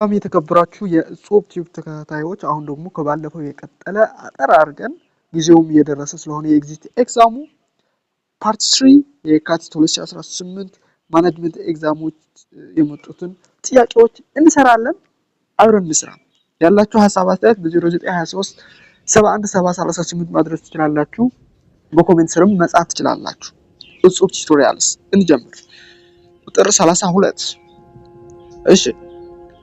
በጣም የተከበራችሁ የጾብ ቲዩብ ተከታታዮች አሁን ደግሞ ከባለፈው የቀጠለ አጠር አድርገን ጊዜውም እየደረሰ ስለሆነ የኤግዚት ኤግዛሙ ፓርት 3 የካቲት 2018 ማኔጅመንት ኤግዛሞች የመጡትን ጥያቄዎች እንሰራለን። አብረን እንስራ። ያላችሁ ሐሳብ አስተያየት በ0923 717038 ማድረስ ትችላላችሁ። በኮሜንት ስርም መጻፍ ትችላላችሁ። ጾብ ቱቶሪያልስ እንጀምር። ቁጥር 32 እሺ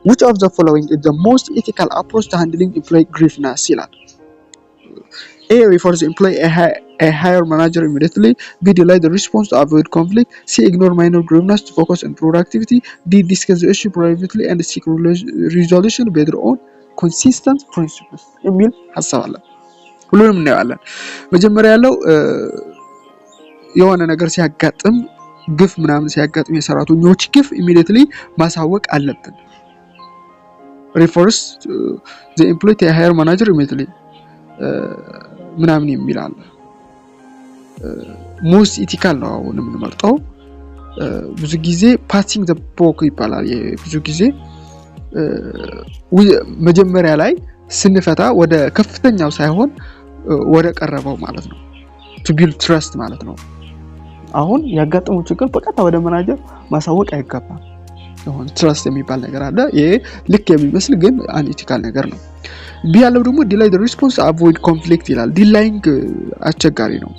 Which of the following is the most ethical approach to handling employee grievance? A. Refer the employee a higher manager immediately. B. Delay the response to avoid conflict. C. Ignore minor grievance to focus on productivity. D. Discuss the issue privately and seek resolution based on consistent principles. የሚል ሐሳብ አለ። ሁሉንም እናያለን። መጀመሪያ ያለው የሆነ ነገር ሲያጋጥም ግፍ ምናምን ሲያጋጥም የሰራተኞች ግፍ immediately ማሳወቅ አለብን። refers to the employee to a higher manager immediately ምናምን የሚል አለ። most ethical ነው አሁን የምንመርጠው። ብዙ ጊዜ passing the buck ይባላል። ብዙ ጊዜ መጀመሪያ ላይ ስንፈታ ወደ ከፍተኛው ሳይሆን ወደ ቀረበው ማለት ነው to build trust ማለት ነው። አሁን ያጋጠመው ችግር በቀጥታ ወደ ማናጀር ማሳወቅ አይገባም። ትረስት የሚባል ነገር አለ። ይሄ ልክ የሚመስል ግን አንኢቲካል ነገር ነው። ቢ ያለው ደግሞ ዲላይ the response avoid conflict ይላል። ዲላይንግ አስቸጋሪ ነው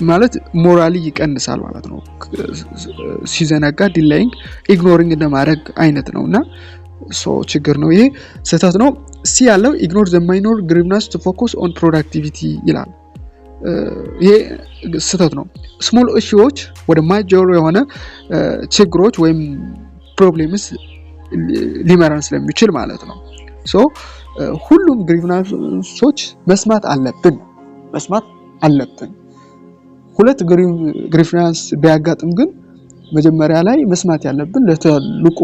ማለት ሞራሊ ይቀንሳል ማለት ነው። ሲዘናጋ ዲላይንግ ኢግኖሪንግ እንደማድረግ አይነት ነውና ችግር ነው። ይሄ ስህተት ነው። ሲ ያለው ignore the minor grievance to focus on productivity ይላል። ይሄ ስህተት ነው። ስሞል ኢሹዎች ወደ ማጆር የሆነ ችግሮች ወይም ፕሮብሌምስ ሊመራን ስለሚችል ማለት ነው። ሁሉም ግሪቭናንሶች መስማት አለብን። ሁለት ግሪቭናንስ ቢያጋጥም ግን መጀመሪያ ላይ መስማት ያለብን ለትልቁ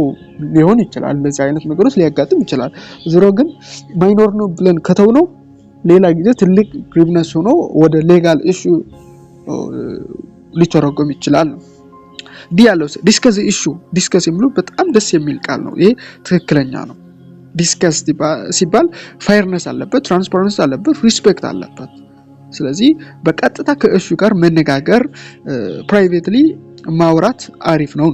ሊሆን ይችላል። እንደዚህ አይነት ነገሮች ሊያጋጥም ይችላል። ዞሮ ግን ማይኖር ነው ብለን ከተውነው ሌላ ጊዜ ትልቅ ግሪቭናንስ ሆኖ ወደ ሌጋል ኢሹ ሊተረጎም ይችላል። ዲ ያለው ዲስከስ ኢሹ ዲስከስ የሚለው በጣም ደስ የሚል ቃል ነው። ይሄ ትክክለኛ ነው። ዲስከስ ሲባል ፋይርነስ አለበት፣ ትራንስፓረንስ አለበት፣ ሪስፔክት አለበት። ስለዚህ በቀጥታ ከኢሹ ጋር መነጋገር ፕራይቬትሊ ማውራት አሪፍ ነው።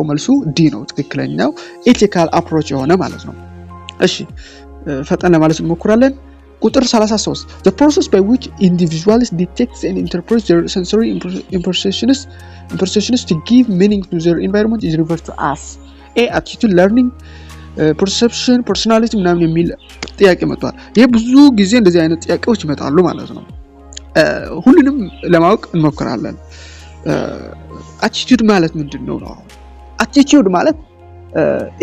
መልሱ ዲ ነው ትክክለኛው ኤቲካል አፕሮች የሆነ ማለት ነው። እሺ ፈጠን ለማለት እንሞክራለን። ቁጥር 33 The process by which individuals detect and interpret their sensory impressions to give meaning to their environment is referred to as A. Attitude learning, perception, personality ምናምን የሚል ጥያቄ መጥቷል። ይሄ ብዙ ጊዜ እንደዚህ አይነት ጥያቄዎች ይመጣሉ ማለት ነው። ሁሉንም ለማወቅ እንሞክራለን። attitude ማለት ምንድነው ነው? attitude ማለት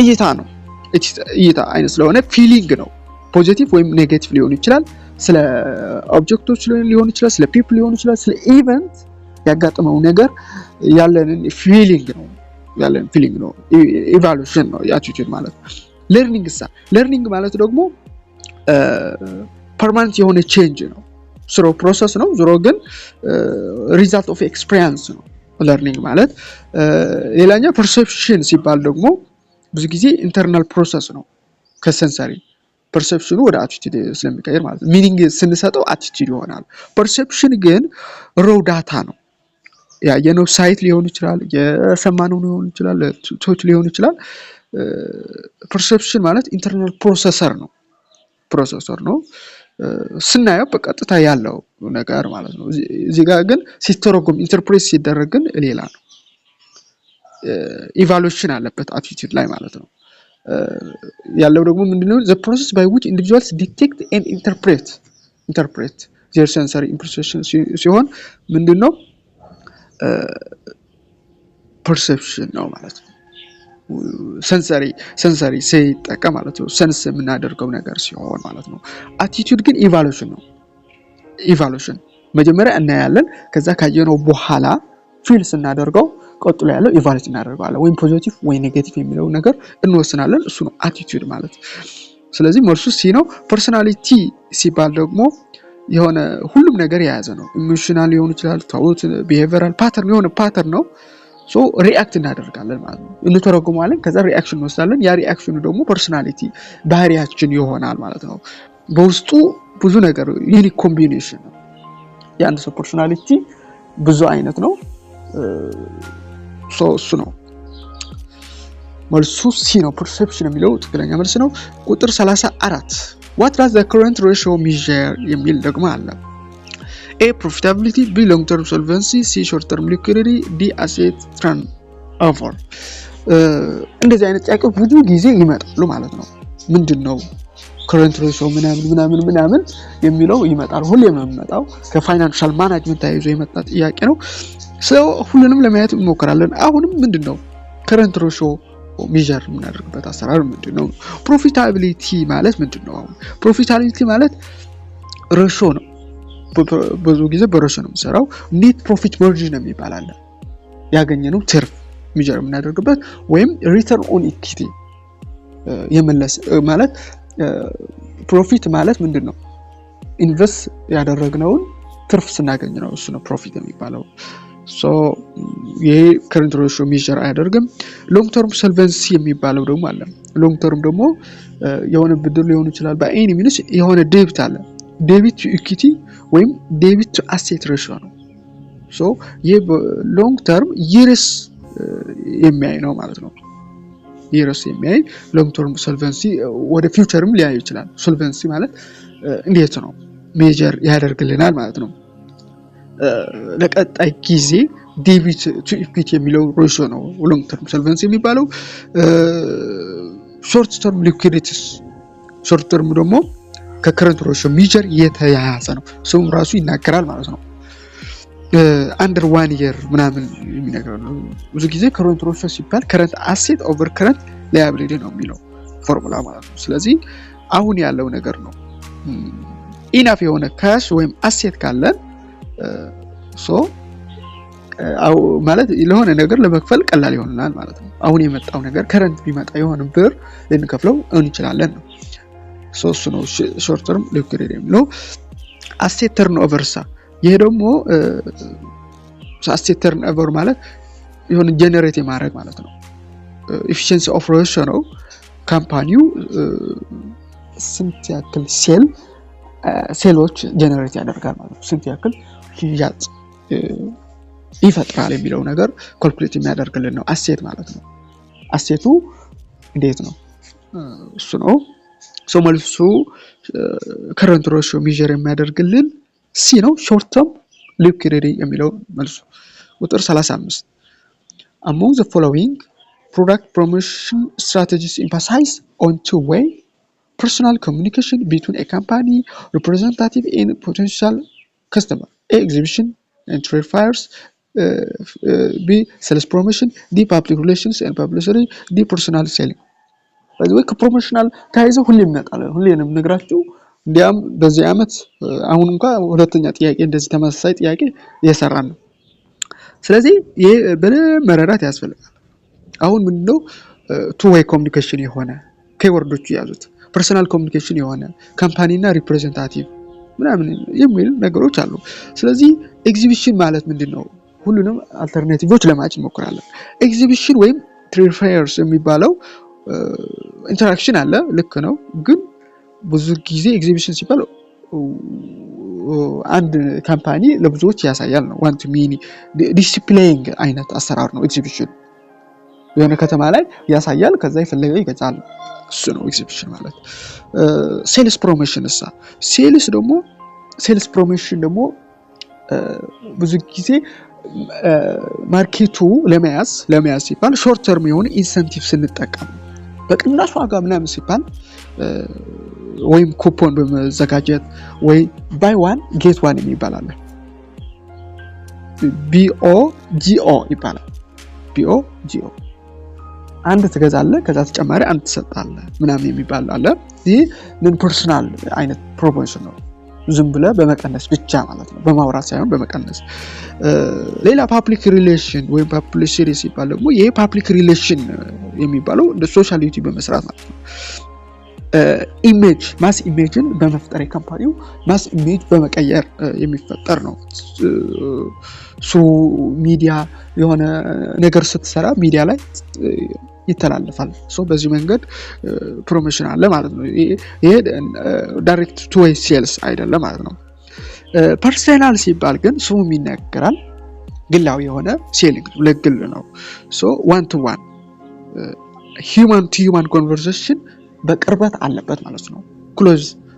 እይታ ነው። እይታ አይነት ስለሆነ ፊሊንግ ነው። ፖዚቲቭ ወይም ኔጌቲቭ ሊሆን ይችላል። ስለ ኦብጀክቶች ሊሆን ይችላል፣ ስለ ፒፕል ሊሆን ይችላል፣ ስለ ኢቨንት ያጋጠመው ነገር ያለንን ፊሊንግ ነው። ኢቫሉዌሽን ነው አቲቲዩድ ማለት። ለርኒንግ ማለት ደግሞ ፐርማነንት የሆነ ቼንጅ ነው። ስሮ ፕሮሰስ ነው። ዞሮ ግን ሪዛልት ኦፍ ኤክስፒሪየንስ ነው ለርኒንግ ማለት። ሌላኛው ፐርሰፕሽን ሲባል ደግሞ ብዙ ጊዜ ኢንተርናል ፕሮሰስ ነው ከሰንሰሪ ፐርሰፕሽኑ ወደ አቲቲዩድ ስለሚቀየር ማለት ነው። ሚኒንግ ስንሰጠው አቲቲዩድ ይሆናል። ፐርሰፕሽን ግን ሮው ዳታ ነው። ያየነው ሳይት ሊሆን ይችላል፣ የሰማነው ሊሆን ይችላል፣ ቶች ሊሆን ይችላል። ፐርሰፕሽን ማለት ኢንተርናል ፕሮሰሰር ነው። ስናየው በቀጥታ ያለው ነገር ማለት ነው። እዚህ ጋር ግን ሲተረጎም ኢንተርፕሬት ሲደረግ ግን ሌላ ነው። ኢቫሉዌሽን አለበት አቲቲዩድ ላይ ማለት ነው። ያለው ደግሞ ምንድነው? the process by which individuals detect and interpret their sensory impressions ሲሆን ምንድነው? perception ነው ማለት ነው። sensory ሲጠቀም ማለት ነው። sense የምናደርገው ነገር ሲሆን ማለት ነው። attitude ግን evaluation መጀመሪያ እናያለን። ከዛ ካየነው በኋላ ፊል ስናደርገው ቀጥሎ ያለው ኢቫሉዌት እናደርጋለን። ወይ ፖዚቲቭ ወይ ኔጌቲቭ የሚለው ነገር እንወስናለን። እሱ ነው አቲቲዩድ ማለት። ስለዚህ መልሱ ሲ ነው። ፐርሰናሊቲ ሲባል ደግሞ የሆነ ሁሉም ነገር የያዘ ነው። ኢሞሽናል ሊሆን ይችላል፣ ታውት ቢሄቪራል ፓተርን የሆነ ፓተርን ነው። ሶ ሪአክት እናደርጋለን ማለት ነው እንተረጉማለን ከዛ ሪአክሽን እንወስዳለን ያ ሪአክሽኑ ደግሞ ፐርሰናሊቲ ባህሪያችን ይሆናል ማለት ነው በውስጡ ብዙ ነገር ዩኒክ ኮምቢኔሽን ነው የአንድ ሰው ፐርሰናሊቲ ብዙ አይነት ነው ሶ እሱ ነው መልሱ ሲ ነው ፐርሰፕሽን የሚለው ትክክለኛ መልስ ነው ቁጥር 34 what does the current ratio measure የሚል ደግሞ አለ A profitability B long term solvency C short term liquidity D asset turnover እንደዚህ አይነት ጥያቄዎች ብዙ ጊዜ ይመጣሉ ማለት ነው ምንድነው current ratio ምናምን የሚለው ይመጣል ሁሌም ነው የሚመጣው ከፋይናንሻል ማኔጅመንት ታይዞ የመጣ ጥያቄ ነው ሰው ሁሉንም ለማየት እንሞክራለን አሁንም ምንድነው current ratio ሚጀር የምናደርግበት አሰራር ምንድነው ፕሮፊታቢሊቲ ማለት ምንድነው ፕሮፊታቢሊቲ ማለት ሬሽዮ ነው ብዙ ጊዜ በሬሽዮ ነው የሚሰራው ኔት ፕሮፊት ማርጂን የሚባል ያገኘነው ትርፍ ሚጀር የምናደርግበት ወይም ሪተርን ኦን ኢኩዊቲ የመለስ ማለት ፕሮፊት ማለት ምንድነው ኢንቨስት ያደረግነውን ትርፍ ስናገኝ ነው እሱ ነው ፕሮፊት የሚባለው ሶ ይሄ current ratio measure አያደርግም long term solvency የሚባለው ደግሞ አለ long term ደግሞ የሆነ ብድር ሊሆን ይችላል በአይኒ ሚንስ የሆነ ዴቢት አለ ዴቢት to equity ወይም ዴቢት to asset ratio ነው ሶ ይሄ long term years የሚያይ ነው ማለት ነው years የሚያይ long term solvency ወደ futureም ሊያይ ይችላል solvency ማለት እንዴት ነው ሜጀር ያደርግልናል ማለት ነው ለቀጣይ ጊዜ ዴቢት ቱ ኢኩዊቲ የሚለው ሬሽዮ ነው ሎንግ ተርም ሶልቨንሲ የሚባለው ሾርት ተርም ሊኩዊዲቲስ ሾርት ተርም ደግሞ ከከረንት ሬሽዮ ሚጀር የተያያዘ ነው ሰው ራሱ ይናገራል ማለት ነው አንደር 1 year ምናምን የሚነገረው ነው ብዙ ጊዜ ከረንት ሬሽዮ ሲባል ከረንት አሴት ኦቨር ከረንት ላያቢሊቲ ነው የሚለው ፎርሙላ ማለት ነው ስለዚህ አሁን ያለው ነገር ነው ኢናፍ የሆነ ካሽ ወይም አሴት ካለን ሶ አው ማለት ለሆነ ነገር ለመክፈል ቀላል ይሆናል ማለት ነው አሁን የመጣው ነገር ከረንት ቢመጣ የሆነ ብር ልንከፍለው እንችላለን ነው ሶ እሱ ነው ሾርት ተርም ሊኩዊዲቲ ነው አሴት ተርንኦቨር ይሄ ደግሞ አሴት ተርንኦቨር ማለት የሆነ ጀነሬት የማድረግ ማለት ነው ኤፊሺየንሲ ኦፍ ሬሽዮ ነው ካምፓኒው ስንት ያክል ሴሎች ጀነሬት ያደርጋል ማለት ነው ስንት ያክል ሽያጭ ይፈጥራል የሚለው ነገር ካልኩሌት የሚያደርግልን ነው አሴት ማለት ነው አሴቱ እንዴት ነው እሱ ነው ሶ መልሱ current ratio measure የሚያደርግልን ሲ ነው short term liquidity የሚለው መልሱ ቁጥር 35 among the following product promotion strategies emphasize on two way personal communication between a company representative and potential customer A exhibition and trade fairs B sales promotion D public relations and publicity D personal selling by the way promotional ታይዘው ሁሌ ይመጣል ሁሌንም ነግራችሁ እንዲያም በዚህ አመት አሁን እንኳን ሁለተኛ ጥያቄ እንደዚህ ተመሳሳይ ጥያቄ እየሰራን ነው ስለዚህ ይሄ በመረዳት ያስፈልጋል አሁን ምንድነው two way communication የሆነ ከወርዶቹ ያዙት personal communication የሆነ ካምፓኒና ሪፕሬዘንታቲቭ ምናምን የሚል ነገሮች አሉ ስለዚህ ኤግዚቢሽን ማለት ምንድነው ሁሉንም አልተርናቲቮች ለማጭ እንሞክራለን ኤግዚቢሽን ወይም ትሬድ ፌርስ የሚባለው ኢንተራክሽን አለ ልክ ነው ግን ብዙ ጊዜ ኤግዚቢሽን ሲባል አንድ ካምፓኒ ለብዙዎች ያሳያል ነው ዋንት ሚኒ ዲስፕሌይንግ አይነት አሰራር ነው ኤግዚቢሽን የሆነ ከተማ ላይ ያሳያል ከዛ ይፈልጋል ይገዛል እሱ ነው ኤግዚቢሽን ማለት ሴልስ ፕሮሞሽን ሴልስ ፕሮሞሽን ደግሞ ብዙ ጊዜ ማርኬቱ ለመያዝ ሲባል ሾርት ተርም የሆነ ኢንሰንቲቭ ስንጠቀም በቅናሽ ዋጋ ምናምን ሲባል ወይም ኩፖን በመዘጋጀት ወይ ባይ ዋን ጌት ዋን የሚባላል BOGO ይባላል BOGO አንድ ትገዛለህ ከዛ ተጨማሪ አንድ ትሰጣለህ ምናምን የሚባል አለ ይሄ ምን ፐርሰናል አይነት ፕሮሞሽን ነው ዝም ብለ በመቀነስ ብቻ ማለት ነው በማውራት ሳይሆን በመቀነስ ሌላ ፐብሊክ ሪሌሽን ወይ ፐብሊሲቲ ሲባል ደግሞ ይሄ ፐብሊክ ሪሌሽን የሚባለው እንደ ሶሻል ዩቲ በመስራት ማለት ነው ኢሜጅ ማስ ኢሜጅን በመፍጠር የካምፓኒው ማስ ኢሜጅ በመቀየር የሚፈጠር ነው። ሱ ሚዲያ የሆነ ነገር ስትሰራ ሚዲያ ላይ ይተላለፋል። በዚህ መንገድ ፕሮሞሽን አለ ማለት ነው። ይሄ ዳይሬክት ቱ ዌይ ሴልስ አይደለም ማለት ነው። ፐርሰናል ሲባል ግን ስሙም ይናገራል፣ ግላዊ የሆነ ሴሊንግ ነው፣ ለግል ነው። ዋን ቱ ዋን ሂውማን ቱ ሂውማን ኮንቨርሴሽን በቅርበት አለበት ማለት ነው።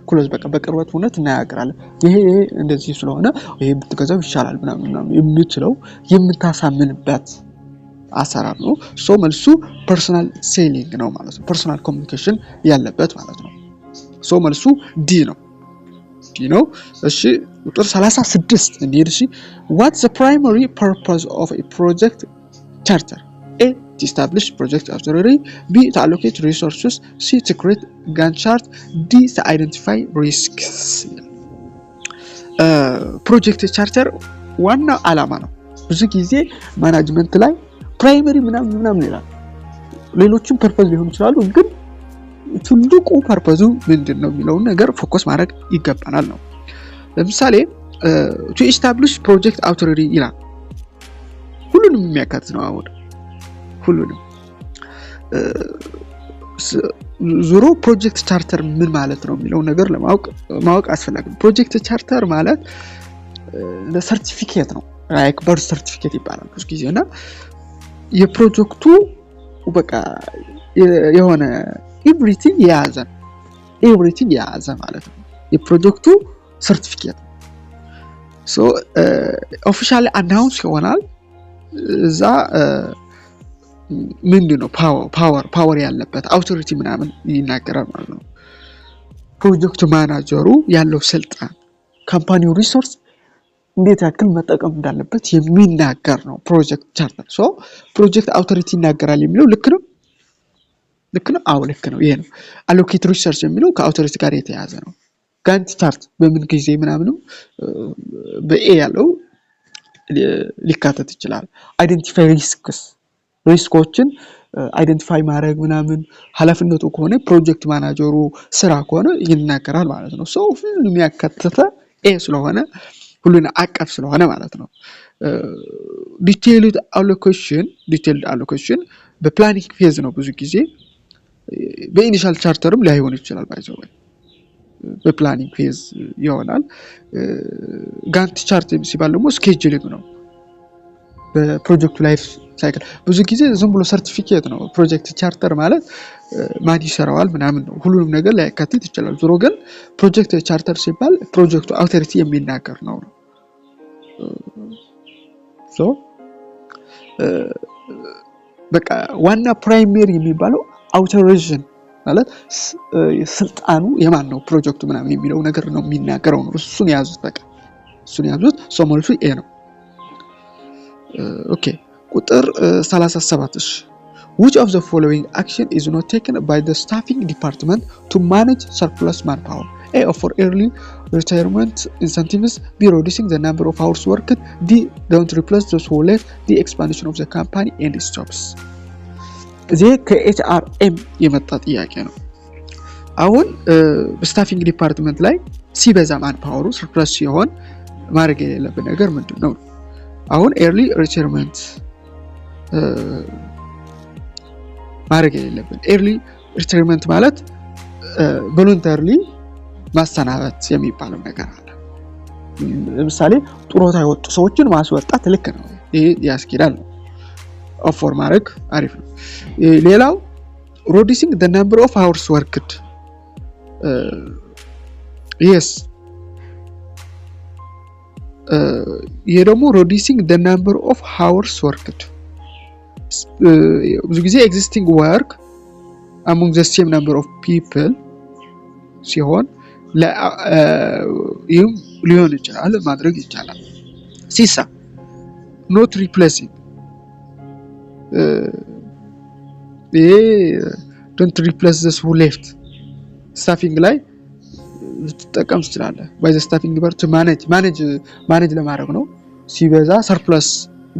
ክሎዝ በቃ በቅርበት እውነት እናያገራለን። ይሄ እንደዚህ ስለሆነ ይሄ ብትገዛው ይሻላል ምናምን የምትለው የምታሳምንበት አሰራር ነው። መልሱ ፐርሰናል ሴሊንግ ነው ማለት ነው። ፐርሰናል ኮሚኒኬሽን ያለበት ማለት ነው። መልሱ ዲ ነው። እሺ ቁጥር 36 እንዴት? እሺ what the primary purpose of a project charter? A to establish project authority, B to allocate resources, C to create Gantt chart, D to identify risks. ፕሮጀክት ቻርተር ዋና ዓላማ ነው። ብዙ ጊዜ ማናጅመንት ላይ ፕራይመሪ ምናምን ይላል። ሌሎችም ፐርፐዝ ሊሆኑ ይችላሉ፣ ግን ትልቁ ፐርፐዙ ምንድነው የሚለውን ነገር ፎከስ ማድረግ ይገባናል ነው። ለምሳሌ to establish project authority ይላል። ሁሉንም የሚያካትት ነው። አሁን ሁሉንም ዙሮ ፕሮጀክት ቻርተር ምን ማለት ነው የሚለው ነገር ማወቅ አስፈላጊ ነው። ፕሮጀክት ቻርተር ማለት ሰርቲፊኬት ነው። ላይክ በርዝ ሰርቲፊኬት ይባላል ብዙ ጊዜ እና የፕሮጀክቱ በቃ የሆነ ኤቭሪቲንግ የያዘ ማለት ነው። የፕሮጀክቱ ሰርቲፊኬት ኦፊሻሊ አናውንስ ይሆናል። እዛ ምንድነው ፓወር ያለበት አውቶሪቲ ምናምን ይናገራል ማለት ነው። ፕሮጀክት ማናጀሩ ያለው ስልጣን ካምፓኒው ሪሶርስ እንዴት ያክል መጠቀም እንዳለበት የሚናገር ነው ፕሮጀክት ቻርተር። ፕሮጀክት አውቶሪቲ ይናገራል የሚለው ልክ ነው። አዎ ልክ ነው። ይሄ ነው። አሎኬት ሪሶርስ የሚለው ከአውቶሪቲ ጋር የተያያዘ ነው። ጋንት ቻርት በምን ጊዜ ምናምን በኤ ያለው ሊካተት ይችላል። አይደንቲፋይ ሪስኮችን አይደንቲፋይ ማድረግ ምናምን ኃላፊነቱ ከሆነ ፕሮጀክት ማናጀሩ ስራ ከሆነ ይናገራል ማለት ነው። ሁሉንም ያካተተ ኤ ስለሆነ ሁሉን አቀፍ ስለሆነ ማለት ነው። ዲቴይልድ አሎኬሽን በፕላኒንግ ፌዝ ነው ብዙ ጊዜ። በኢኒሻል ቻርተርም ላይሆን ይችላል ባይዘው በፕላኒንግ ፌዝ ይሆናል። ጋንት ቻርት ሲባል ደግሞ ስኬጁሊንግ ነው። በፕሮጀክቱ ላይፍ ሳይክል ብዙ ጊዜ ዝም ብሎ ሰርቲፊኬት ነው። ፕሮጀክት ቻርተር ማለት ማን ይሰራዋል ምናምን ነው። ሁሉንም ነገር ላይካተት ይችላል። ዙሮ ግን ፕሮጀክት ቻርተር ሲባል ፕሮጀክቱ አውቶሪቲ የሚናገር ነው። በቃ ዋና ፕራይሜሪ የሚባለው አውቶሪዜሽን ማለት ስልጣኑ የማን ነው ፕሮጀክቱ ምናምን የሚለው ነገር ነው የሚናገረው ነው። እሱን ያዙት። መልሱ ኤ ነው። ኦኬ ቁጥር 37 which of the following action is not taken by the staffing department to manage surplus manpower? A offer early retirement incentives, B reducing the number of hours worked, D don't replace those who left, D expansion of the company and its jobs. እዚህ ከኤችአርኤም የመጣ ጥያቄ ነው። አሁን በስታፊንግ ዲፓርትመንት ላይ ሲበዛ ማንፓወሩ ሰርፕለስ ሲሆን ማድረግ የሌለበት ነገር ምንድነው? አሁን ኤርሊ ሪታየርመንት ማድረግ የሌለብን። ኤርሊ ሪታየርመንት ማለት ቮለንተሪሊ ማሰናበት የሚባለው ነገር አለ። ለምሳሌ ጡረታ የወጡ ሰዎችን ማስወጣት ልክ ነው። ይሄ ያስኬዳል ነው። ኦፈር ማድረግ አሪፍ ነው። ሌላው reducing the number of hours worked. yes ይሄ ደግሞ reducing the number of hours worked ብዙ ጊዜ existing work among the same number of people ሲሆን ይህም ሊሆን ይችላል ማድረግ ይቻላል። ሲሳ not replacing don't replace this who left staffing ላይ ተጠቀም ትችላለህ። by the staffing department manage ለማድረግ ነው። ሲበዛ surplus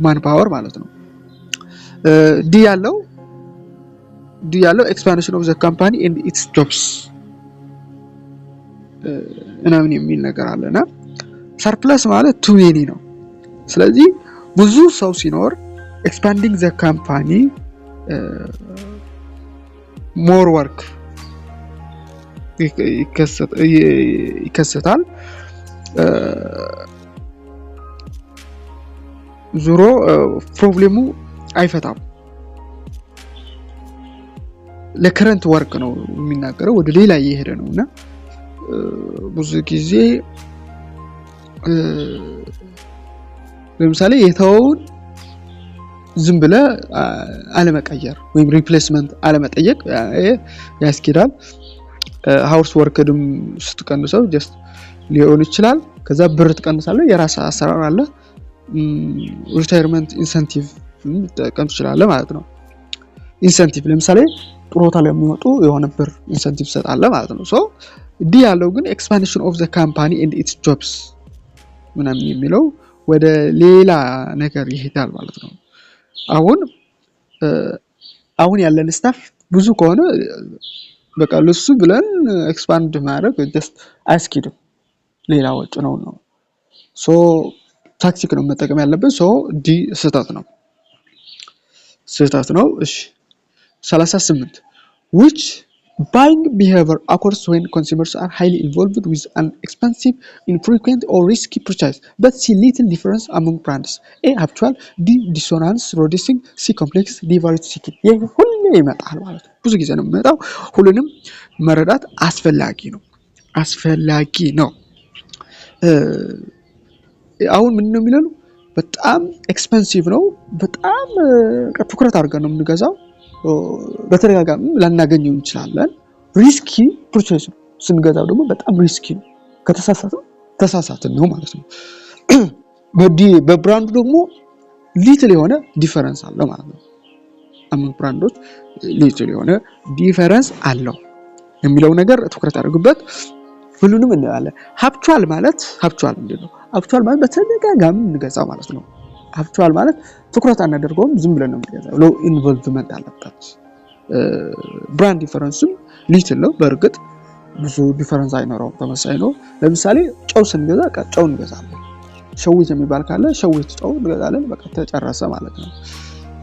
manpower ማለት ነው። ዲ ያለው expansion of the company and its jobs ምናምን የሚል ነገር አለና ሰርፕለስ ማለት ቱ ሜኒ ነው። ስለዚህ ብዙ ሰው ሲኖር ኤክስፓንዲንግ ዘ ካምፓኒ ሞር ወርክ ይከሰታል። ዙሮ ፕሮብሌሙ አይፈታም። ለከረንት ወርክ ነው የሚናገረው፣ ወደ ሌላ እየሄደ ነውና ብዙ ጊዜ ለምሳሌ የተወውን ዝም ብለ አለመቀየር ወይም ሪፕሌስመንት አለመጠየቅ ያስኬዳል። ሃውስ ወርክድም ስትቀንሰው ጀስት ሊሆን ይችላል። ከዛ ብር ትቀንሳለህ፣ የራስ አሰራር አለ። ሪታየርመንት ኢንሰንቲቭ ተቀም ትችላለህ ማለት ነው። ኢንሰንቲቭ ለምሳሌ ጥሮታ ለሚወጡ የሆነ ብር ኢንሰንቲቭ ሰጣለህ ማለት ነው። ሶ ዲ ያለው ግን ኤክስፓንሽን ኦፍ ዘ ካምፓኒ ኤንድ ኢትስ ጆብስ ምናምን የሚለው ወደ ሌላ ነገር ይሄዳል ማለት ነው። አሁን ያለን ስታፍ ብዙ ከሆነ በቃ ለሱ ብለን ኤክስፓንድ ማድረግ ጀስት አያስኬድም፣ ሌላ ወጭ ነው። ሶ ታክቲክ ነው መጠቀም ያለብን። ሶ ዲ ስህተት ነው። እሺ 38 which buying behavior occurs when consumers are highly involved with an expensive, infrequent or risky purchase but see little difference among brands. A habitual, D dissonance, reducing, C complex, D variety seeking. ይሄ ሁሉ ይመጣል ማለት ነው። ብዙ ጊዜ ነው የሚመጣው። ሁሉንም መረዳት አስፈላጊ ነው። አሁን ምን ነው የሚለው? በጣም ኤክስፔንሲቭ ነው፣ በጣም ትኩረት አድርገን ነው የምንገዛው፣ በተደጋጋሚ ላናገኘው እንችላለን። ሪስኪ ፕሮሰስ ነው ስንገዛው ደግሞ በጣም ሪስኪ ነው። ከተሳሳትን ነው ማለት ነው። በብራንዱ ደግሞ ሊትል የሆነ ዲፈረንስ አለው ማለት ነው። አሁን ብራንዶች ሊትል የሆነ ዲፈረንስ አለው የሚለው ነገር ትኩረት አድርጉበት። ሁሉንም እናያለን። ሀብቹዋል ማለት ምንድን ነው? ሀብቹዋል ማለት በተደጋጋሚ እንገዛው ማለት ነው። ሀብቹዋል ማለት ትኩረት አናደርገውም፣ ዝም ብለን ነው የምንገዛው። ሎ ኢንቮልቭመንት አለበት። ብራንድ ዲፈረንስም ሊትል ነው። በእርግጥ ብዙ ዲፈረንስ አይኖረውም፣ ተመሳሳይ ነው። ለምሳሌ ጨው ስንገዛ ጨው እንገዛለን። ሸዊት የሚባል ካለ ሸዊት ጨው እንገዛለን። በቃ ተጨረሰ ማለት ነው።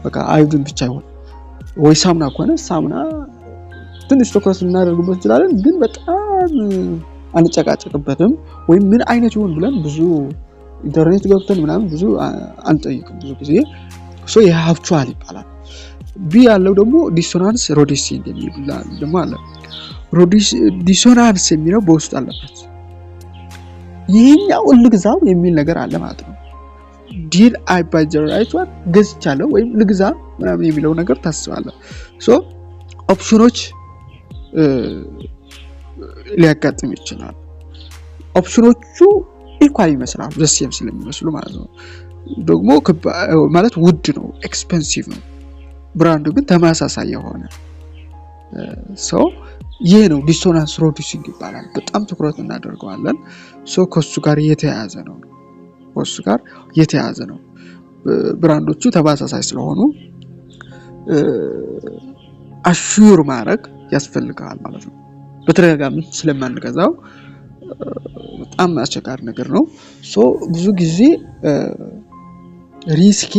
በቃ አይዱን ብቻ ይሆን ወይ ሳሙና ከሆነ ሳሙና ትንሽ ትኩረት ልናደርግበት እንችላለን፣ ግን በጣም አንጨቃጨቅበትም። ወይም ምን አይነት ይሆን ብለን ብዙ ኢንተርኔት ገብተን ምናምን ብዙ አንጠይቅም ብዙ ጊዜ። ሶ የሀብቹዋል ይባላል። ቢ ያለው ደግሞ ዲሶናንስ ሮዲሲንግ የሚል ደግሞ አለ። ዲሶናንስ የሚለው በውስጥ አለበት። ይሄኛው ልግዛው የሚል ነገር አለ ማለት ነው። ዲድ አይ ባይ ዘ ራይት ዋን ገዝቻለሁ ወይም ልግዛ ምናምን የሚለው ነገር ታስባለህ። ሶ ኦፕሽኖች ሊያጋጥም ይችላል። ኦፕሽኖቹ ኢኳል ይመስላሉ፣ ዘሴም ስለሚመስሉ ማለት ነው። ደግሞ ማለት ውድ ነው፣ ኤክስፔንሲቭ ነው። ብራንዱ ግን ተመሳሳይ የሆነ ሰው ይሄ ነው ዲሶናንስ ሮዲሲንግ ይባላል። በጣም ትኩረት እናደርገዋለን። ሶ ከሱ ጋር የተያያዘ ነው። ብራንዶቹ ተመሳሳይ ስለሆኑ አሹር ማድረግ ያስፈልጋል ማለት ነው። በተደጋጋሚ ስለማንገዛው በጣም አስቸጋሪ ነገር ነው። ሶ ብዙ ጊዜ ሪስኪ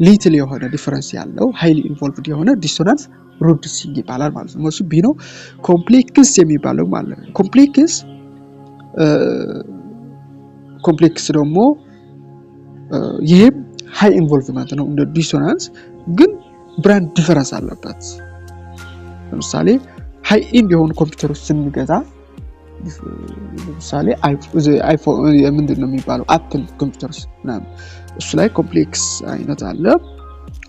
ሊትል የሆነ ዲፈረንስ ያለው ሃይሊ ኢንቮልቭድ የሆነ ዲሶናንስ ሮዲሲንግ ይባላል ማለት ነው። እሱ ቢ ነው። ኮምፕሌክስ የሚባለው ማለት ነው። ኮምፕሌክስ ደግሞ ይሄም ሃይ ኢንቮልቭመንት ነው እንደ ዲሶናንስ፣ ግን ብራንድ ዲፈረንስ አለበት። ለምሳሌ ሃይ ኢንድ የሆኑ ኮምፒውተሮች ስንገዛ ለምሳሌ አይፎን ምንድን ነው የሚባለው አፕል ኮምፒውተርስ ምናምን፣ እሱ ላይ ኮምፕሌክስ አይነት አለ።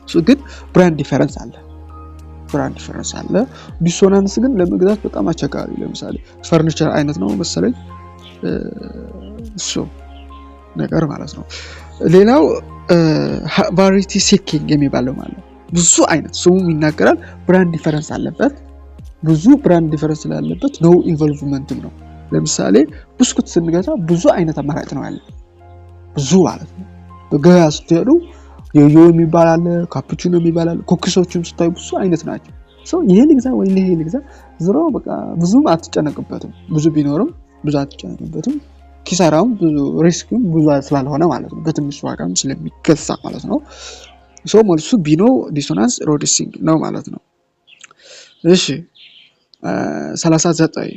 እሱ ግን ብራንድ ዲፈረንስ አለ። ዲሶናንስ ግን ለመግዛት በጣም አስቸጋሪ። ለምሳሌ ፈርኒቸር አይነት ነው መሰለኝ እሱ ነገር ማለት ነው። ሌላው ቫሪቲ ሲኪንግ የሚባለው ማለት ብዙ አይነት ስሙ ይናገራል። ብራንድ ዲፈረንስ አለበት። ብዙ ብራንድ ዲፈረንስ ስላለበት ኖ ኢንቮልቭመንትም ነው። ለምሳሌ ብስኩት ስንገዛ ብዙ አይነት አማራጭ ነው ያለው፣ ብዙ ማለት ነው። በገበያ ስትሄዱ ዮዮ የሚባል አለ፣ ካፑቺኖ የሚባል አለ። ኮኪሶችም ስታዩ ብዙ አይነት ናቸው። ይሄ ልግዛ ወይ ይሄ ልግዛ ዝሮ በቃ ብዙም አትጨነቅበትም። ብዙ ቢኖርም ብዙ አትጨናነቁበትም። ኪሳራውም ብዙ ሪስክም ብዙ ስላልሆነ ማለት ነው በትንሽ ዋጋም ስለሚገዛ ማለት ነው። ሶ መልሱ ቢ ነው ዲሶናንስ ሪዲዩሲንግ ነው ማለት ነው። እሺ 39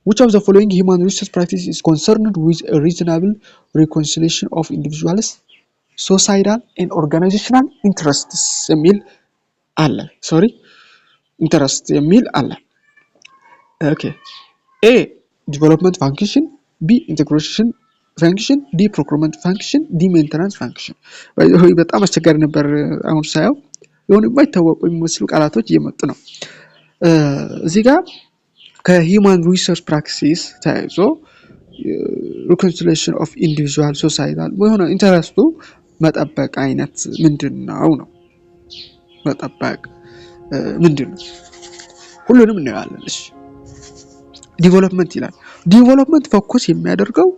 which of the following human resource practice is concerned with a reasonable reconciliation of individuals societal and organizational interests የሚል አለ ኢንተረስት የሚል አለ። ኦኬ ኤ ዲቨሎፕመንት ፋንክሽን፣ ቢ ኢንቴግሬሽን ፋንክሽን፣ ዲ ፕሮክሩመንት ፋንክሽን፣ ዲ ሜንቴናንስ ፋንክሽን። ወይ በጣም አስቸጋሪ ነበር አሁን ሳየው የሆነ የማይታወቁ የሚመስሉ ቃላቶች እየመጡ ነው። እዚህ ጋር ከሂውማን ሪሶርስ ፕራክቲስ ተያይዞ ሪኮንሲሊዬሽን ኦፍ ኢንዲቪጁዋል ሶሳይታል የሆነ ኢንተረስቱ መጠበቅ አይነት ምንድነው ነው መጠበቅ ምንድነው? ሁሉንም እናያለን። እሺ ዲቨሎፕመንት ይላል። ዲቨሎፕመንት ፎከስ የሚያደርገው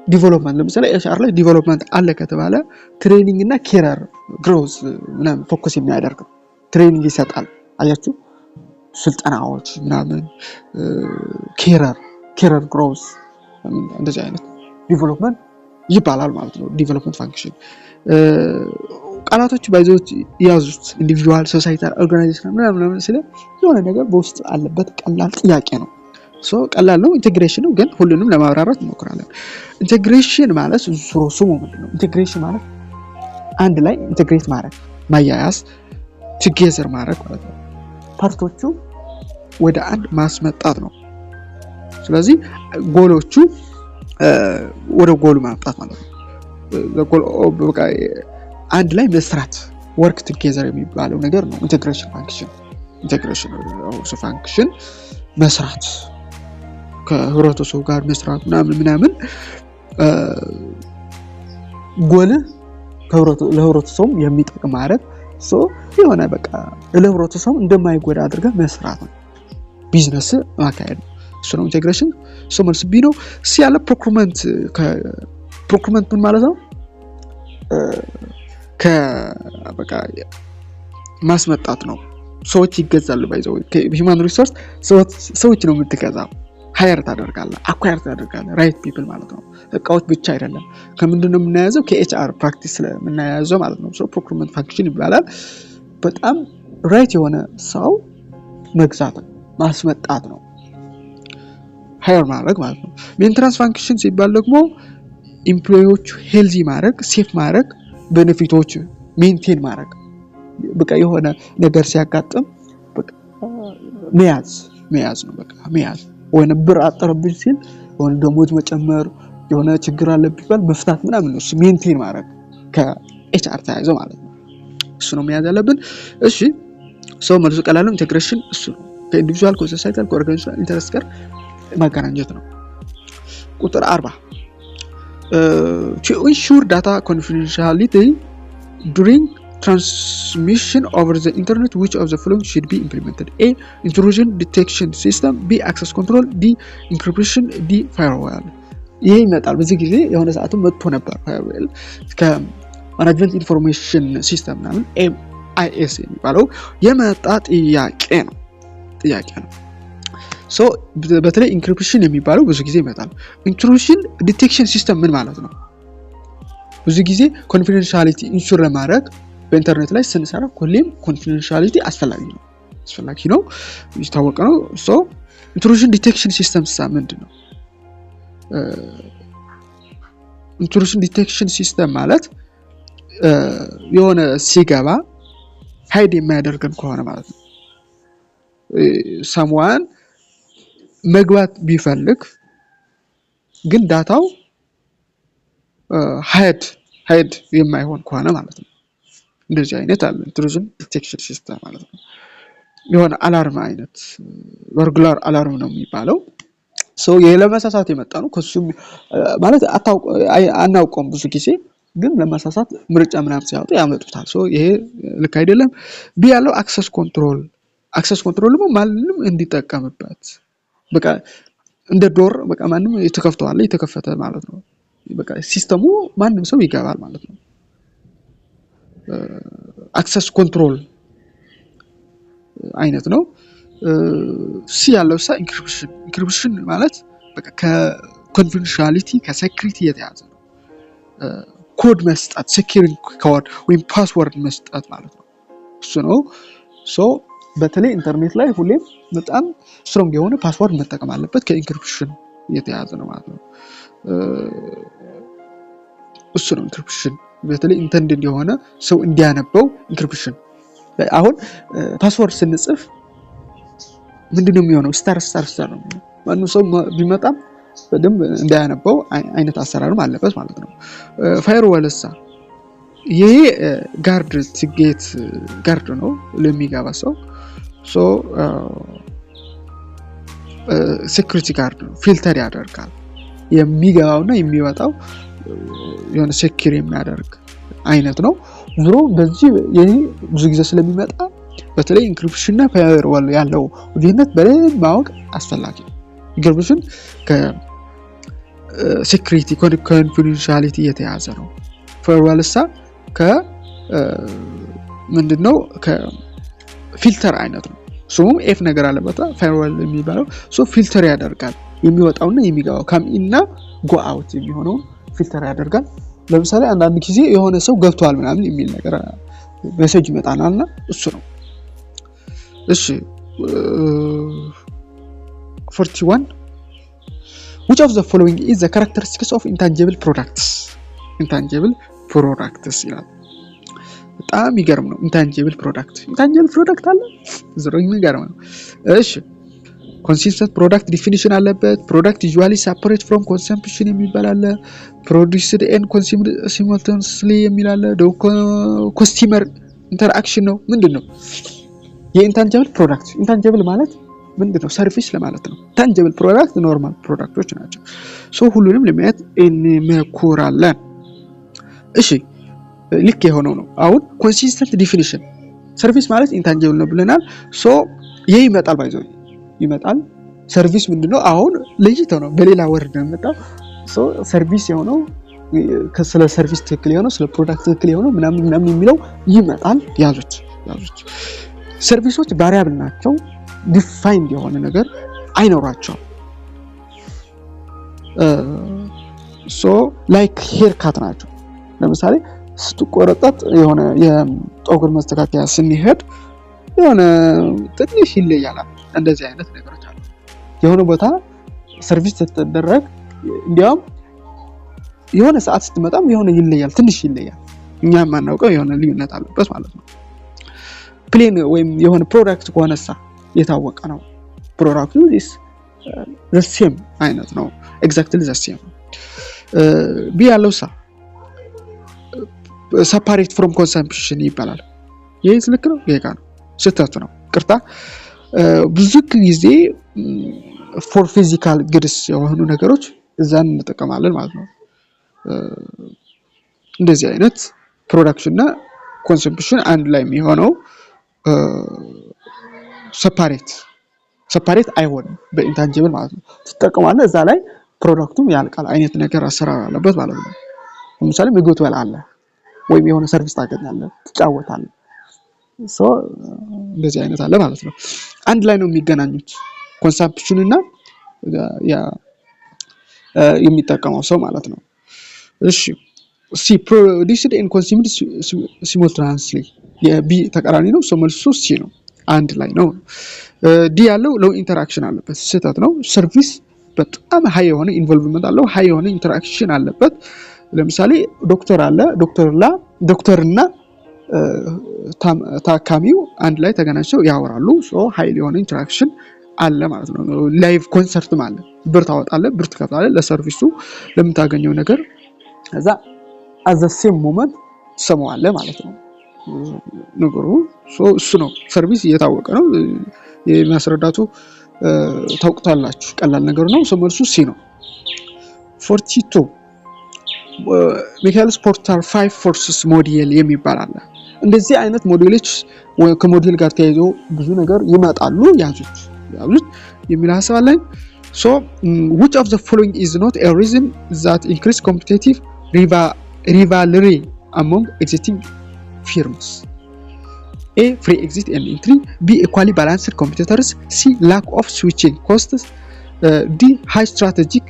ዲቨሎፕመንት ለምሳሌ ኤችአር ላይ ዲቨሎፕመንት አለ ከተባለ ትሬኒንግ እና ኬሪየር ግሮዝ ምናምን ፎከስ የሚያደርገው ትሬኒንግ ይሰጣል። አያችሁ ስልጠናዎች ምናምን ኬሪየር ግሮዝ እንደዚህ አይነት ዲቨሎፕመንት ይባላል ማለት ነው። ዲቨሎፕመንት ፋንክሽን ቃላቶች ባይዘውት ያዙት ኢንዲቪጁዋል ሶሳይታል ኦርጋናይዜሽን ምናምን ስለ የሆነ ነገር በውስጥ አለበት ቀላል ጥያቄ ነው። ሶ ቀላል ነው ኢንቴግሬሽን ነው ግን ሁሉንም ለማብራራት እንሞክራለን። ኢንቴግሬሽን ማለት ስሙ ምንድነው? ኢንቴግሬሽን ማለት አንድ ላይ ኢንቴግሬት ማድረግ ማያያዝ ቱጌዘር ማድረግ ማለት ነው። ፓርቶቹ ወደ አንድ ማስመጣት ነው። ስለዚህ ጎሎቹ ወደ ጎል ማምጣት ማለት ነው። ለጎል በቃ አንድ ላይ መስራት ወርክ ቱጌዘር የሚባለው ነገር ነው ኢንቴግሬሽን ፋንክሽን መስራት ከህብረተሰቡ ጋር መስራት ምናምን ጎል ለህብረተሰቡ የሚጠቅም ማለት የሆነ በቃ ለህብረተሰቡ እንደማይጎዳ አድርገህ መስራት ነው። ቢዝነስ ማካሄድ ነው። እሱ ነው ኢንቴግሬሽን። መልስ ቢ ነው። ሲ ያለ ፕሮክሩመንት ምን ማለት ነው? በቃ ማስመጣት ነው። ሰዎች ይገዛሉ ባይዘው ሂውማን ሪሶርስ ሰዎች ነው የምትገዛው። ሃየር ታደርጋለህ፣ አኳየር ታደርጋለህ። ራይት ፒፕል ማለት ነው። እቃዎች ብቻ አይደለም። ከምንድነው የምናያዘው? ከኤችአር ፕራክቲስ ስለምናያዘው ማለት ነው። ፕሮክሩመንት ፋንክሽን ይባላል። በጣም ራይት የሆነ ሰው መግዛት ማስመጣት ነው። ሃየር ማድረግ ማለት ነው። ሜንቴናንስ ፋንክሽን ሲባል ደግሞ ኢምፕሎይዎች ሄልዚ ማድረግ፣ ሴፍ ማድረግ፣ ቤኔፊቶች ሜንቴን ማድረግ በቃ የሆነ ነገር ሲያጋጥም በቃ መያዝ ነው። በቃ መያዝ ወይ ብር አጠረብኝ ሲል ወይ ደሞዝ መጨመር የሆነ ችግር አለብኝ መፍታት ምናምን ነው። ሜንቴን ማድረግ ከኤችአር ተያይዞ ማለት ነው። እሱ ነው መያዝ ያለብን። እሺ መልሱ ቀላል ነው። ኢንቴግሬሽን እሱ ነው። ከኢንዲቪጁዋል ከሶሳይታል ከኦርጋናይዜሽናል ኢንተረስት ጋር ማገናኘት ነው። ቁጥር 40 to ensure data confidentiality during transmission over the internet, which of the following should be implemented? A. Intrusion detection system, B. Access control, D. Encryption, D. Firewall. ይሄ ይመጣል በዚህ ጊዜ የሆነ ሰዓቱ መጥቶ ነበር። firewall ከማኔጅመንት ኢንፎርሜሽን ሲስተም ምናምን MIS የሚባለው የመጣ ጥያቄ ነው። በተለይ ኢንክሪፕሽን የሚባለው ብዙ ጊዜ ይመጣል። ኢንትሩዥን ዲቴክሽን ሲስተም ምን ማለት ነው? ብዙ ጊዜ ኮንፊደንሻሊቲ ኢንሹር ለማድረግ በኢንተርኔት ላይ ስንሰራ ሁሌም ኮንፊደንሻሊቲ አስፈላጊ ነው ይታወቀ ነው። ኢንትሩዥን ዲቴክሽን ሲስተም ምንድነው? ኢንትሩዥን ዲቴክሽን ሲስተም ማለት የሆነ ሲገባ ሃይድ የማያደርገን ከሆነ ማለት ነው። someone መግባት ቢፈልግ ግን ዳታው ሃይድ የማይሆን ከሆነ ማለት ነው። እንደዚህ አይነት አለ ኢንትሩዥን ዲቴክሽን ሲስተም ማለት ነው። የሆነ አላርም አይነት በርግላር አላርም ነው የሚባለው። የለመሳሳት የመጣ ነው። ከሱ ማለት አናውቀውም ብዙ ጊዜ ግን ለማሳሳት ምርጫ ምናምን ሲያወጡ ያመጡታል። ይሄ ልክ አይደለም። ቢ ያለው አክሰስ ኮንትሮል ደግሞ ማንንም እንዲጠቀምበት በቃ እንደ ዶር በቃ ማንንም የተከፈተ ማለት ነው። በቃ ሲስተሙ ማንንም ሰው ይገባል ማለት ነው። አክሰስ ኮንትሮል አይነት ነው። ሲ ያለው ኢንክሪፕሽን ማለት በቃ ከኮንፊደንሻሊቲ ከሴኩሪቲ የተያዘ ነው። ኮድ መስጠት ሴኩሪቲ ኮድ ወይም ፓስወርድ መስጠት ማለት ነው። እሱ ነው። ሶ በተለይ ኢንተርኔት ላይ ሁሌም በጣም ስትሮንግ የሆነ ፓስወርድ መጠቀም አለበት ከኢንክሪፕሽን የተያዘ ነው ማለት ነው። እሱ ነው ኢንክሪፕሽን በተለይ ኢንተንድድ የሆነ ሰው እንዲያነበው ኢንክሪፕሽን። አሁን ፓስወርድ ስንጽፍ ምንድነው የሚሆነው? ስታር ነው። ማንም ሰው ቢመጣም በደንብ እንዳያነበው አይነት አሰራርም አለበት ማለት ነው። ፋየርዋልሳ ይሄ ጋርድ ቲጌት ጋርድ ነው ለሚገባ ሰው። ሶ ሴኩሪቲ ጋርድ ነው፣ ፊልተር ያደርጋል የሚገባውና የሚወጣው የሆነ ሴኩር የሚያደርግ አይነት ነው። ዙሮ በዚህ ይሄ ብዙ ጊዜ ስለሚመጣ በተለይ ኢንክሪፕሽን እና ፋየርዋል ያለው ልዩነት በደንብ ማወቅ አስፈላጊ ነው። ኢንክሪፕሽን ከሴኩሪቲ ኮንፊደንሻሊቲ የተያዘ ነው። ፋየርዋልሳ ምንድነው ከፊልተር አይነት ነው። ስሙም ኤፍ ነገር አለበት ፋየርዋል የሚባለው። ሶ ፊልተር ያደርጋል የሚወጣውና የሚገባው ካም ኢንና ጎ አውት የሚሆነው ፊልተር ያደርጋል። ለምሳሌ አንዳንድ ጊዜ የሆነ ሰው ገብቷል ምናምን የሚል ነገር ሜሴጅ ይመጣልና እሱ ነው። እሺ 41 which of the following is the characteristics of intangible products ይላል። በጣም ይገርም ነው። ኢንታንጂብል ፕሮዳክት አለ ዝሮኝ የሚገርም ነው። እሺ ኮንሲስተንት ፕሮዳክት ዲፊኒሽን አለበት። ፕሮዳክት ዩዥዋሊ ሰፐሬት ፍሮም ኮንሰምፕሽን የሚባል አለ። ፕሮዲዩስድ ኤንድ ኮንሱምድ ሲሙልታኒየስሊ የሚል አለ። ኮስቲመር ኢንተራክሽን ነው። ምንድነው የኢንታንጂብል ፕሮዳክት? ኢንታንጂብል ማለት ምንድነው? ሰርቪስ ለማለት ነው። ታንጂብል ፕሮዳክት ኖርማል ፕሮዳክቶች ናቸው። ሶ ሁሉንም ለማየት እንሞክራለን። እሺ ልክ የሆነው ነው። አሁን ኮንሲስተንት ዲፊኒሽን ሰርቪስ ማለት ኢንታንጂብል ነው ብለናል። ሶ ይሄ ይመጣል ሰርቪስ ምንድነው? አሁን ለይተው ነው በሌላ ወርድ ነው የመጣው። ሶ ሰርቪስ የሆነው ስለ ሰርቪስ ትክክል የሆነው ስለ ፕሮዳክት ትክክል የሆነው ምናምን የሚለው ይመጣል። ያዙት። ሰርቪሶች ቫሪያብል ናቸው። ዲፋይንድ የሆነ ነገር አይኖራቸውም። ሶ ላይክ ሄር ካት ናቸው። ለምሳሌ ስትቆረጣት የሆነ የፀጉር መስተካከያ ስንሄድ የሆነ ትንሽ ይለያል። እንደዚህ አይነት ነገሮች አሉ። የሆነ ቦታ ሰርቪስ ስትደረግ እንዲያውም የሆነ ሰዓት ስትመጣም የሆነ ይለያል፣ ትንሽ ይለያል። እኛ ማናውቀው የሆነ ልዩነት አለበት ማለት ነው። ፕሌን ወይም የሆነ ፕሮዳክት ከሆነሳ የታወቀ ነው። ፕሮዳክቱ is the same አይነት ነው። exactly the same ቢ ያለውሳ separate from consumption ይባላል። ይሄ ልክ ነው? ይሄ ጋር ነው ስህተት ነው። ቅርታ ብዙ ጊዜ for physical goods የሆኑ ነገሮች እዛን እንጠቀማለን ማለት ነው። እንደዚህ አይነት ፕሮዳክሽን እና ኮንሰምፕሽን አንድ ላይ የሚሆነው ሰፓሬት አይሆንም በኢንታንጂብል ማለት ነው። ትጠቀማለህ እዛ ላይ ፕሮዳክቱም ያልቃል አይነት ነገር አሰራር አለበት ማለት ነው። ለምሳሌ ምግብ ትበላለህ ወይም የሆነ ሰርቪስ ታገኛለህ፣ ትጫወታለህ። ሶ እንደዚህ አይነት አለ ማለት ነው። አንድ ላይ ነው የሚገናኙት ኮንሰምፕሽን እና የሚጠቀመው ሰው ማለት ነው። እሺ ሲ produced and consumed simultaneously የቢ ተቃራኒ ነው። ሶ መልሱ ሲ ነው፣ አንድ ላይ ነው። ዲ ያለው ሎው ኢንተራክሽን አለበት፣ ስህተት ነው። ሰርቪስ በጣም ሃይ የሆነ ኢንቮልቭመንት አለው፣ ሃይ የሆነ ኢንተራክሽን አለበት። ለምሳሌ ዶክተር አለ፣ ዶክተርና ታካሚው አንድ ላይ ተገናኝተው ያወራሉ። ሶ ሃይ የሆነ ኢንተራክሽን አለ ማለት ነው። ላይቭ ኮንሰርት ማለት ብር ታወጣለህ፣ ብር ትከፍላለህ ለሰርቪሱ ለምታገኘው ነገር፣ ከዛ at the same moment ሰማዋለህ ማለት ነው ነገሩ። ሶ እሱ ነው ሰርቪስ እየታወቀ ነው የሚያስረዳቱ ታውቁታላችሁ፣ ቀላል ነገር ነው። ሶ መልሱ ሲ ነው። 42 ሚካኤልስ ፖርተር 5 ፎርስስ ሞዴል የሚባል አለ። እንደዚህ አይነት ሞዴሎች ከሞዴል ጋር ተያይዞ ብዙ ነገር ይመጣሉ። ያዙት የሚል ሐሳብ አለኝ። ሶ which of the following is not a reason that increase competitive rivalry among existing firms? A. Free exit and entry. B. Equally balanced competitors. C. Lack of switching costs. D. High strategic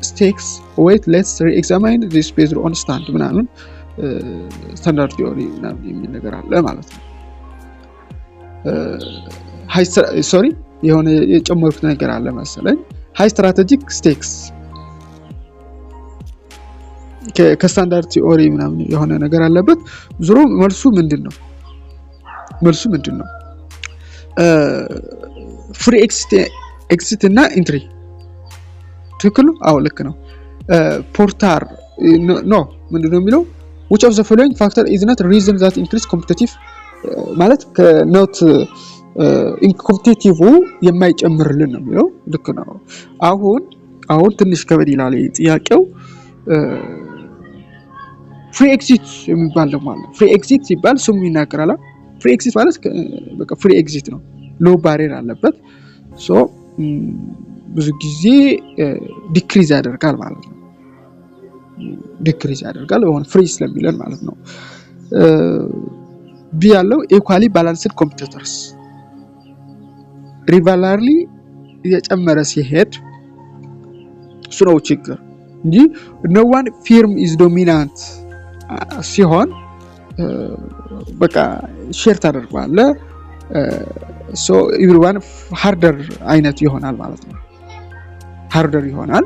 stakes. Wait, let's re-examine this based on stand ምናምን ስታንዳርድ ቲዮሪ ምናምን የሚል ነገር አለ ማለት ነው። ሶሪ የሆነ የጨመርኩት ነገር አለ መሰለኝ። ሃይ ስትራቴጂክ ስቴክስ ከስታንዳርድ ቲዮሪ ምናምን የሆነ ነገር አለበት። ዙሮ መልሱ ምንድነው? ፍሪ ኤግዚት እና ኢንትሪ ትክክል? አዎ ልክ ነው። ፖርታር ኖ ምንድነው የሚለው? which of the following factor is not reason that increase competitive ማለት ከኖት ኢንኮምፒቲቲቭ የማይጨምርልን ነው የሚለው። ልክ ነው። አሁን ትንሽ ከበድ ይላል ጥያቄው። ፍሪ ኤግዚት የሚባል ደግሞ አለ። ፍሪ ኤግዚት ሲባል ስሙ ይናገራል። ፍሪ ኤግዚት ማለት በቃ ፍሪ ኤግዚት ነው። ሎ ባሪየር አለበት። ሶ ብዙ ጊዜ ዲክሪዝ ያደርጋል ማለት ነው። ዲክሪዝ ያደርጋል አሁን ፍሪ ስለሚለን ማለት ነው። ቢ ያለው ኢኳሊ ባላንስድ ኮምፒቲተርስ ሪቫላርሊ እየጨመረ ሲሄድ እሱ ነው ችግር እንጂ no one firm is dominant ሲሆን በቃ ሼር ታደርጋለህ። so everyone harder አይነት ይሆናል ማለት ነው። harder ይሆናል።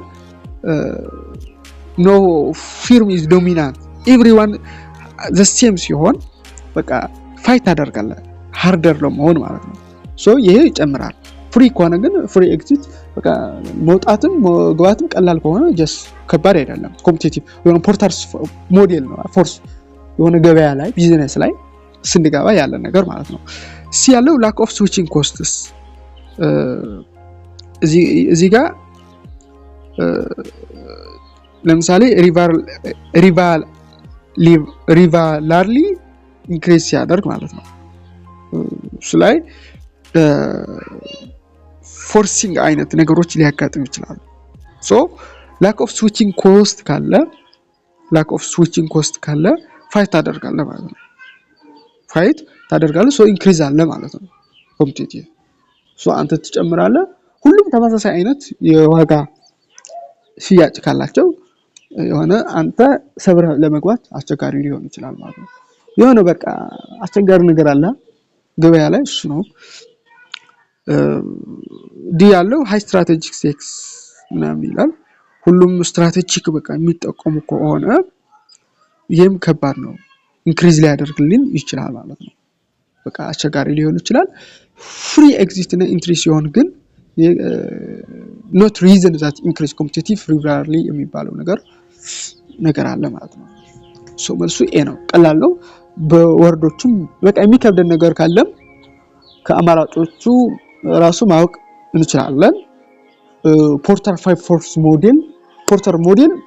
no firm is dominant everyone the same ሲሆን በቃ ፋይት ታደርጋለህ harder ለመሆን ማለት ነው። so ይሄ ይጨምራል። ፍሪ ከሆነ ግን ፍሪ ኤግዚት በቃ መውጣትም መግባትም ቀላል ከሆነ just ከባድ አይደለም። ኮምፒቲቲቭ የሆነ ፖርተርስ ሞዴል ነው ፎርስ የሆነ ገበያ ላይ ቢዝነስ ላይ ስንገባ ያለ ነገር ማለት ነው። ሲ ያለው lack of switching costs እዚህ ጋር ለምሳሌ ሪቫላርሊ ኢንክሪዝ ሲያደርግ ማለት ነው። እሱ ላይ ፎርሲንግ አይነት ነገሮች ሊያጋጥሙ ይችላሉ። ሶ lack of switching cost ካለ ፋይት ታደርጋለህ ማለት ነው። ፋይት ታደርጋለህ ሶ ኢንክሪዝ አለ ማለት ነው። ኮምፒቲቲቭ ሶ አንተ ትጨምራለህ። ሁሉም ተመሳሳይ አይነት የዋጋ ሽያጭ ካላቸው የሆነ አንተ ሰብረ ለመግባት አስቸጋሪ ሊሆን ይችላል ማለት ነው። የሆነ በቃ አስቸጋሪ ነገር አለ ገበያ ላይ እሱ ነው። ዲ ያለው ሃይ ስትራቴጂክ ስቴክስ ምናምን ይላል። ሁሉም ስትራቴጂክ በቃ የሚጠቀሙ ከሆነ ይሄም ከባድ ነው። ኢንክሪዝ ሊያደርግልን ይችላል ማለት ነው። በቃ አስቸጋሪ ሊሆን ይችላል። ፍሪ ኤግዚት እና ኢንትሪ ሲሆን ግን not reason that increase competitive rivalry የሚባለው ነገር አለ ማለት ነው። ሶ መልሱ ኤ ነው። ቀላል ነው። በወርዶቹም በቃ የሚከብደን ነገር ካለም ከአማራጮቹ ራሱ ማወቅ እንችላለን። ፖርተር 5 ፎርስ ሞዴል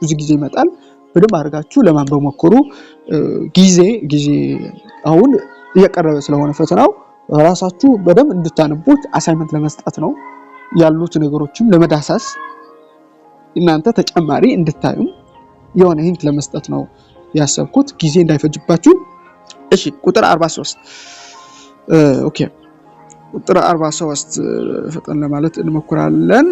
ብዙ ጊዜ ይመጣል። በደንብ አድርጋችሁ ለማንበብ ሞክሩ። ጊዜ አሁን እየቀረበ ስለሆነ ፈተናው ራሳችሁ በደንብ እንድታነቡት አሳይመንት ለመስጠት ነው። ያሉት ነገሮችም ለመዳሰስ እናንተ ተጨማሪ እንድታዩ የሆነ ሂንት ለመስጠት ነው ያሰብኩት ጊዜ እንዳይፈጅባችሁ። እሺ ቁጥር 43 ኦኬ ቁጥር 43 ፈጠን ለማለት እንሞክራለን።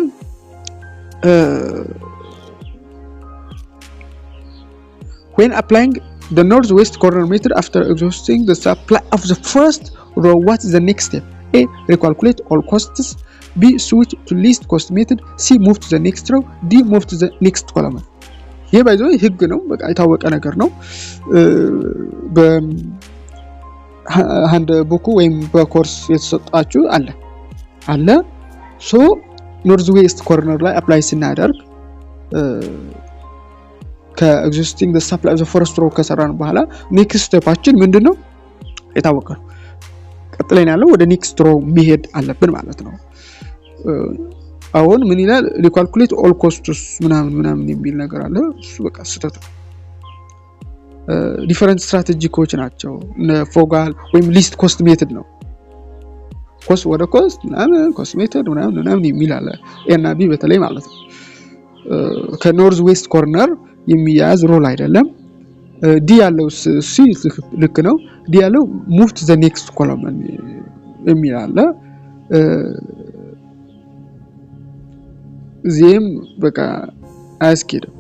when applying the northwest corner method after exhausting the supply of the first row, what is the next step? A. Recalculate all costs. B. Switch to least cost method. C. Move to the next row. D. Move to the next column. ይሄ ባይዘው ህግ ነው። በቃ የታወቀ ነገር ነው። በሃንድ ቡክ ወይም በኮርስ የተሰጣችሁ አለ ሶ ኖርዝ ዌስት ኮርነር ላይ አፕላይ ስናደርግ ከኤግዚስቲንግ the supply of the first row ከሰራን በኋላ ኔክስት ስቴፓችን ምንድነው? የታወቀ ነው። ቀጥለን ያለው ወደ ኔክስት ሮው መሄድ አለብን ማለት ነው። አሁን ምን ይላል? ሪካልኩሌት ኦል ኮስትስ ምናምን የሚል ነገር አለ። እሱ በቃ ስህተት ነው። ዲፈረንት ስትራቴጂኮች ናቸው። ፎጋል ወይም ሊስት ኮስት ሜተድ ነው። ኮስት ወደ ኮስት ኮስት ሜተድ ምናምን የሚል አለ። ኤና ቢ በተለይ ማለት ነው። ከኖርዝ ዌስት ኮርነር የሚያዝ ሮል አይደለም። ዲ ያለው ሲ ልክ ነው። ዲ ያለው ሙቭ ቱ ዘ ኔክስት ኮለመን የሚል አለ። እዚህም በቃ አያስኬድም።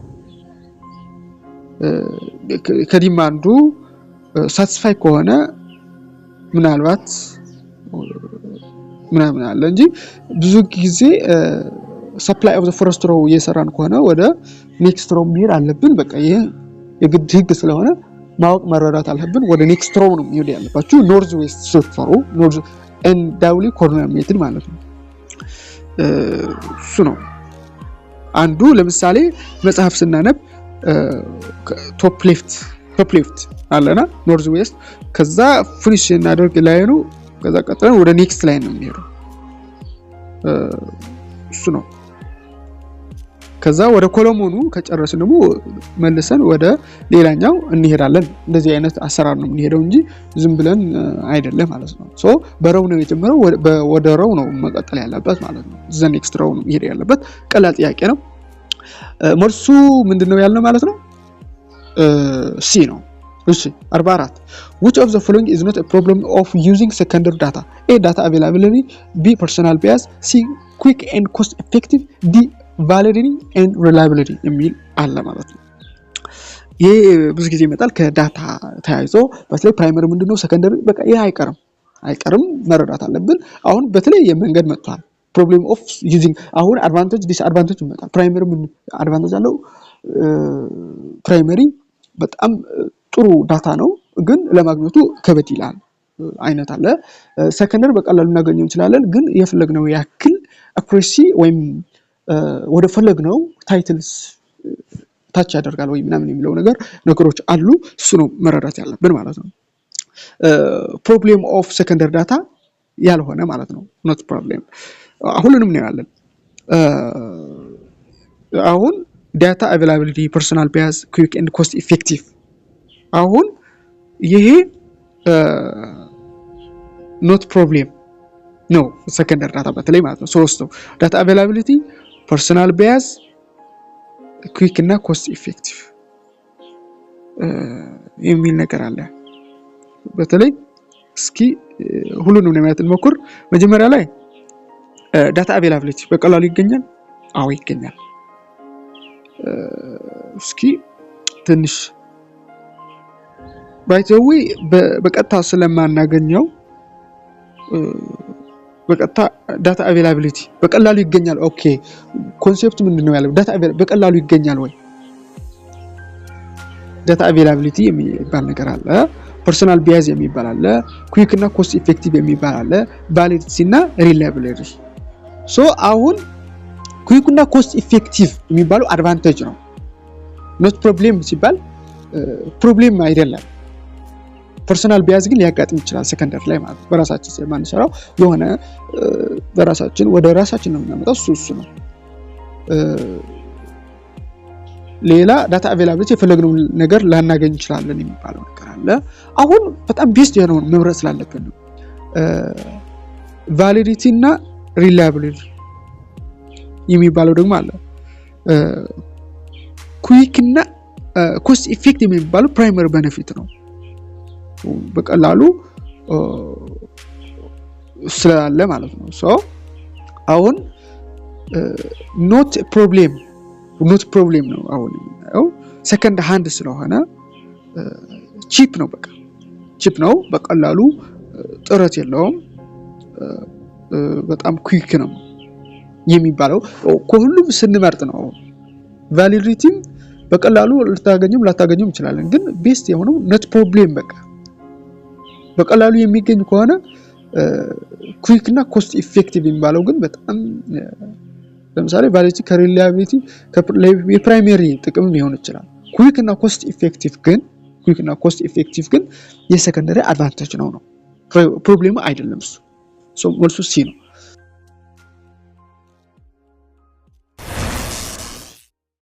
ከዲማንዱ ሳቲስፋይ ከሆነ ምናልባት ምናምን አለ እንጂ ብዙ ጊዜ ሰፕላይ ኦፍ ዘ ፈርስት ሮው እየሰራን ከሆነ ወደ ኔክስት ሮው መሄድ አለብን። በቃ ይሄ የግድ ህግ ስለሆነ ማወቅ መረዳት አለብን። ወደ ኔክስት ሮው ነው መሄድ ያለባችሁ። ኖርዝ ዌስት ስትሰሩ ኖርዝ ኤንድ ዳውሊ ኮርነር ሜትድ ማለት ነው። እሱ ነው አንዱ። ለምሳሌ መጽሐፍ ስናነብ ቶፕ ሌፍት አለና ኖርዝ ዌስት፣ ከዛ ፊኒሽ እናደርግ ላይ ነው። ከዛ ቀጥለን ወደ ኔክስት ላይ ነው የሚሄደው። እሱ ነው። ከዛ ወደ ኮሎሞኑ ከጨረስን ደግሞ መልሰን ወደ ሌላኛው እንሄዳለን። እንደዚህ አይነት አሰራር ነው የምንሄደው እንጂ ዝም ብለን አይደለም ማለት ነው። ሶ በሮው ነው የጀመረው፣ ወደ ሮው ነው መቀጠል ያለበት ማለት ነው። ዘ ኔክስት ሮው ነው መሄድ ያለበት። ቀላል ጥያቄ ነው። መልሱ ምንድነው ያልነው ማለት ነው? ሲ ነው። እሺ 44 which of the following is not a problem of using secondary data? A data availability, B personal bias, C quick and cost effective, D validity and reliability የሚል አለ ማለት ነው። ይሄ ብዙ ጊዜ ይመጣል ከዳታ ተያይዞ። በተለይ ፕራይመሪ ምንድነው ሰከንደሪ በቃ ይሄ አይቀርም መረዳት አለብን። አሁን በተለይ የመንገድ መጥቷል። problem of using አሁን advantage disadvantage ይመጣል። ፕራይመሪ ምን አድቫንቴጅ አለው? ፕራይመሪ በጣም ጥሩ ዳታ ነው ግን ለማግኘቱ ከበድ ይላል አይነት አለ። ሰከንደሪ በቀላሉ እናገኘው እንችላለን ግን የፈለግነው ያክል አኩሬሲ ወይም ወደ ፈለግነው ታይትልስ ታች ያደርጋል ወይ ምናምን የሚለው ነገሮች አሉ። እሱ ነው መረዳት ያለብን ማለት ነው። ፕሮብሌም ኦፍ ሰከንደሪ ዳታ ያልሆነ ማለት ነው። ኖት ፕሮብሌም ሁሉንም ነው ያለን። አሁን ዳታ አቬላቢሊቲ፣ ፐርሰናል ባያስ፣ ኩዊክ ኤንድ ኮስት ኢፌክቲቭ አሁን ይሄ ኖት ፕሮብሌም ነው ሰከንደሪ ዳታ በተለይ ማለት ነው። ሶስቱ ዳታ አቬላቢሊቲ፣ ፐርሰናል ባያስ፣ ኩዊክ እና ኮስት ኢፌክቲቭ የሚል ነገር አለ። በተለይ እስኪ ሁሉንም ለማየት እንሞክር። መጀመሪያ ላይ ዳታ አቬላቢሊቲ በቀላሉ ይገኛል? አዎ ይገኛል። እስኪ ትንሽ ባይተዊ በቀጥታ ስለማናገኘው በቀጥታ ዳታ አቬላቢሊቲ በቀላሉ ይገኛል። ኦኬ ኮንሴፕቱ ምንድነው ያለው? ዳታ በቀላሉ ይገኛል ወይ? ዳታ አቬላቢሊቲ የሚባል ነገር አለ። ፐርሰናል ባያስ የሚባል አለ። ኩዊክ እና ኮስት ኢፌክቲቭ የሚባል አለ። ቫሊዲቲ እና ሪላያቢሊቲ። ሶ አሁን ኩዊክ እና ኮስት ኢፌክቲቭ የሚባለው አድቫንቴጅ ነው። ኖት ፕሮብሌም ሲባል ፕሮብሌም አይደለም። ፐርሰናል ባያስ ግን ሊያጋጥም ይችላል ሰከንደሪ ላይ ማለት ነው። በራሳችን ስለማንሰራው የሆነ በራሳችን ወደ ራሳችን ነው የምናመጣው። እሱ ነው። ሌላ ዳታ አቬላቢሊቲ የፈለግነው ነገር ላናገኝ እንችላለን የሚባለው ነገር አለ። አሁን በጣም ቤስት የሆነውን መምረጥ ስላለብን ነው። ቫሊዲቲ እና ሪላያቢሊቲ የሚባለው ደግሞ አለ። ኩዊክ እና ኮስት ኢፌክቲቭ የሚባለው ፕራይመሪ ቤኔፊት ነው። በቀላሉ ስላለ ማለት ነው። ሶ አሁን ኖት ፕሮብሌም ነው። አሁን ያው ሰከንድ ሃንድ ስለሆነ ቺፕ ነው። በቃ ቺፕ ነው። በቀላሉ ጥረት የለውም። በጣም ኩዊክ ነው የሚባለው ከሁሉም ስንመርጥ ነው። ቫሊዲቲም በቀላሉ ላታገኙም እንችላለን ግን ቤስት የሆነው ኖት ፕሮብሌም በቀላሉ የሚገኝ ከሆነ ኩዊክ እና ኮስት ኢፌክቲቭ የሚባለው ግን በጣም ለምሳሌ ቫሊዲቲ ከሪላያቢሊቲ የፕራይመሪ ጥቅም ሊሆን ይችላል። ኩዊክ እና ኮስት ኢፌክቲቭ ግን የሰከንደሪ አድቫንቴጅ ነው ፕሮብሌሙ አይደለም። እሱ መልሱ ሲ ነው።